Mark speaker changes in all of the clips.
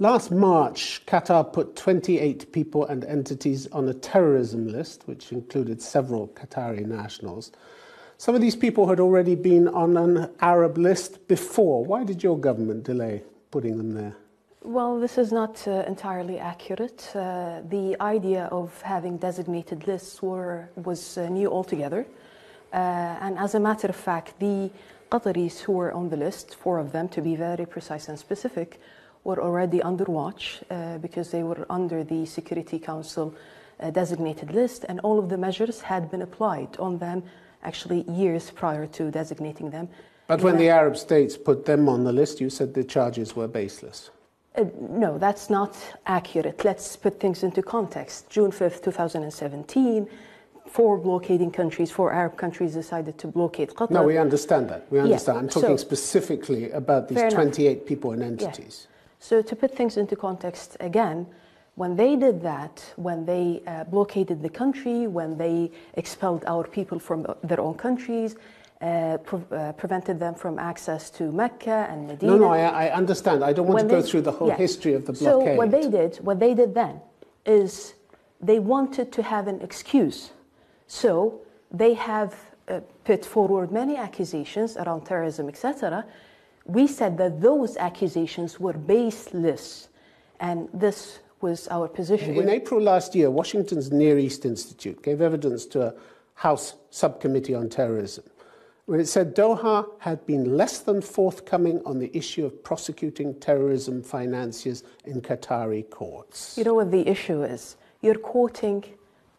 Speaker 1: Last March, Qatar put 28 people and entities on a terrorism list, which included several Qatari nationals. Some of these people had already been on an Arab list before. Why did your government delay putting them there?
Speaker 2: Well, this is not entirely accurate. The idea of having designated lists was new altogether. And as a matter of fact, the Qataris who were on the list, 4 of them to be very precise and specific, were already under watch because they were under the Security Council designated list, and all of the measures had been applied on them actually years prior to designating them.
Speaker 1: But when the Arab states put them on the list, you said the charges were baseless.
Speaker 2: No, that's not accurate. Let's put things into context. June 5th, 2017, 4 blockading countries, 4 Arab countries decided to blockade Qatar.
Speaker 1: No, we understand that. We understand.
Speaker 2: Yeah.
Speaker 1: I'm talking specifically about these 28 people and entities.
Speaker 2: Yeah. So to put things into context again, when they did that, when they blockaded the country, when they expelled our people from their own countries, prevented them from access to Mecca and Medina.
Speaker 1: No, I understand. I don't want to go through the whole history of the blockade.
Speaker 2: So what they did then is they wanted to have an excuse. So they have put forward many accusations around terrorism, etc. We said that those accusations were baseless, and this was our position.
Speaker 1: In April last year, Washington's Near East Institute gave evidence to a House subcommittee on terrorism, where it said Doha had been less than forthcoming on the issue of prosecuting terrorism financiers in Qatari courts.
Speaker 2: You know what the issue is? You're quoting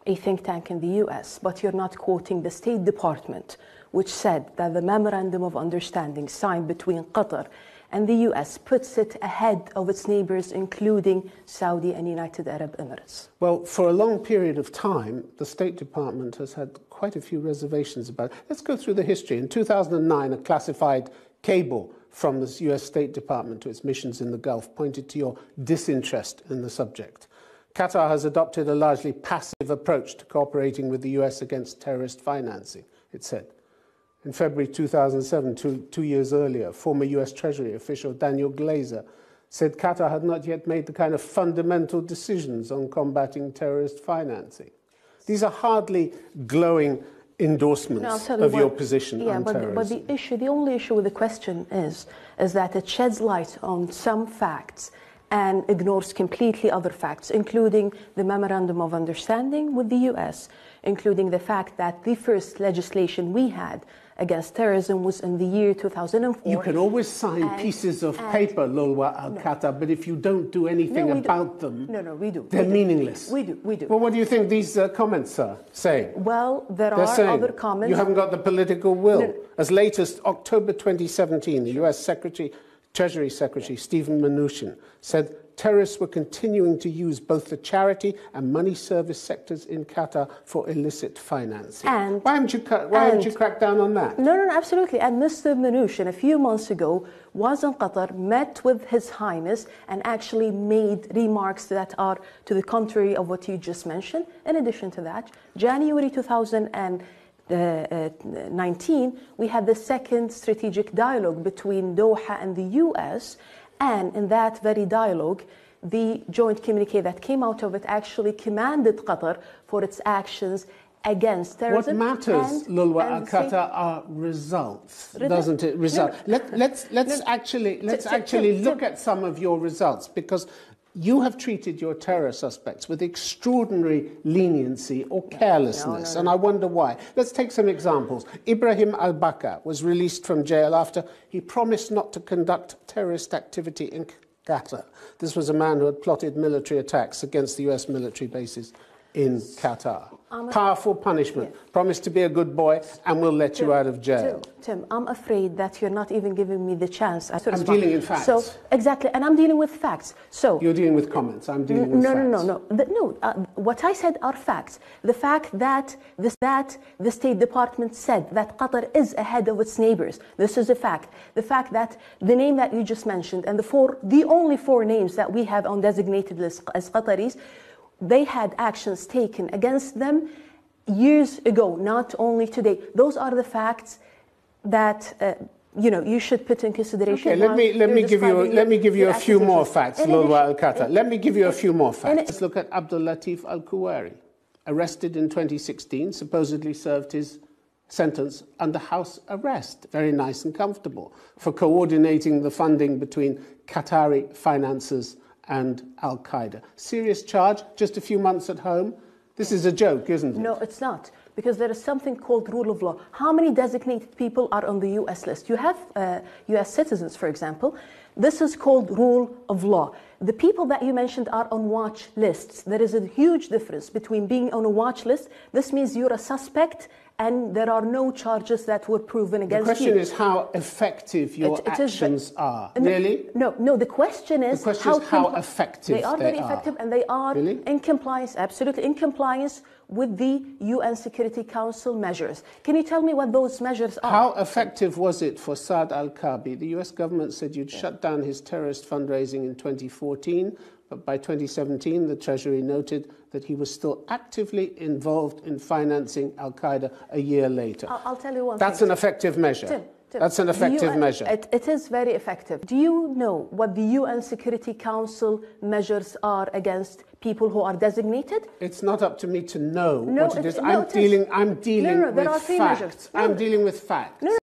Speaker 2: a think tank in the US, but you're not quoting the State Department, which said that the Memorandum of Understanding signed between Qatar and the US puts it ahead of its neighbors, including Saudi and United Arab Emirates.
Speaker 1: Well, for a long period of time, the State Department has had quite a few reservations about it. Let's go through the history. In 2009, a classified cable from the US State Department to its missions in the Gulf pointed to your disinterest in the subject. Qatar has adopted a largely passive approach to cooperating with the US against terrorist financing, it said. In February 2007, two years earlier, former US Treasury official Daniel Glazer said Qatar had not yet made the kind of fundamental decisions on combating terrorist financing. These are hardly glowing endorsements of your position on terrorism.
Speaker 2: But the only issue with the question is that it sheds light on some facts and ignores completely other facts, including the Memorandum of Understanding with the US, including the fact that the first legislation we had against terrorism was in the year 2004.
Speaker 1: You can always sign pieces of paper, Lulwa al-Qatar, but if you don't do anything about them,
Speaker 2: we do.
Speaker 1: They're meaningless.
Speaker 2: We do.
Speaker 1: Well, what do you think these comments are saying?
Speaker 2: Well, there are other comments.
Speaker 1: You haven't got the political will. As late as October 2017, the US Treasury Secretary Stephen Mnuchin said terrorists were continuing to use both the charity and money service sectors in Qatar for illicit financing.
Speaker 2: And
Speaker 1: why haven't you cracked down on that?
Speaker 2: No, absolutely. And Mr. Mnuchin, a few months ago, was in Qatar, met with His Highness, and actually made remarks that are to the contrary of what you just mentioned. In addition to that, January 2019, we had the second strategic dialogue between Doha and the US, and in that very dialogue, the joint communique that came out of it actually commended Qatar for its actions against terrorism.
Speaker 1: What matters, Lulwa al-Qatar, are results, doesn't it? Let's actually look at some of your results, because you have treated your terror suspects with extraordinary leniency or carelessness, and I wonder why. Let's take some examples. Ibrahim al-Baka was released from jail after he promised not to conduct terrorist activity in Qatar. This was a man who had plotted military attacks against the US military bases in Qatar. Powerful punishment. Yeah. Promise to be a good boy and we'll let you out of jail.
Speaker 2: Tim, I'm afraid that you're not even giving me the chance.
Speaker 1: I'm dealing in facts.
Speaker 2: So, exactly, and I'm dealing with facts. So
Speaker 1: you're dealing with comments, I'm dealing with facts.
Speaker 2: No. What I said are facts. The fact that the State Department said that Qatar is ahead of its neighbors, this is a fact. The fact that the name that you just mentioned and the only 4 names that we have on designated list as Qataris, they had actions taken against them years ago, not only today. Those are the facts that you know, you should put in consideration.
Speaker 1: Okay, let me give you a few more facts, Lulwa Al-Qatar. Let me give you a few more facts. Let's look at Abdul Latif Al-Kuwari, arrested in 2016, supposedly served his sentence under house arrest, very nice and comfortable, for coordinating the funding between Qatari financiers and Al-Qaeda. Serious charge, just a few months at home. This is a joke, isn't it?
Speaker 2: No, it's not, because there is something called rule of law. How many designated people are on the US list? You have US citizens, for example. This is called rule of law. The people that you mentioned are on watch lists. There is a huge difference between being on a watch list. This means you're a suspect and there are no charges that were proven against you.
Speaker 1: The question is how effective your actions are. Really?
Speaker 2: No, the question is
Speaker 1: how effective they are.
Speaker 2: They are very effective, and they are in compliance, absolutely in compliance with the UN Security Council measures. Can you tell me what those measures are?
Speaker 1: How effective was it for Saad al-Kabi? The US government said you'd shut down his terrorist fundraising in 2014, but by 2017 the Treasury noted that he was still actively involved in financing Al-Qaeda a year later.
Speaker 2: I'll tell you one thing.
Speaker 1: That's an effective measure.
Speaker 2: Tim,
Speaker 1: that's an effective measure.
Speaker 2: It is very effective. Do you know what the UN Security Council measures are against people who are designated?
Speaker 1: It's not up to me to know what it is. I'm dealing with facts. I'm dealing with facts.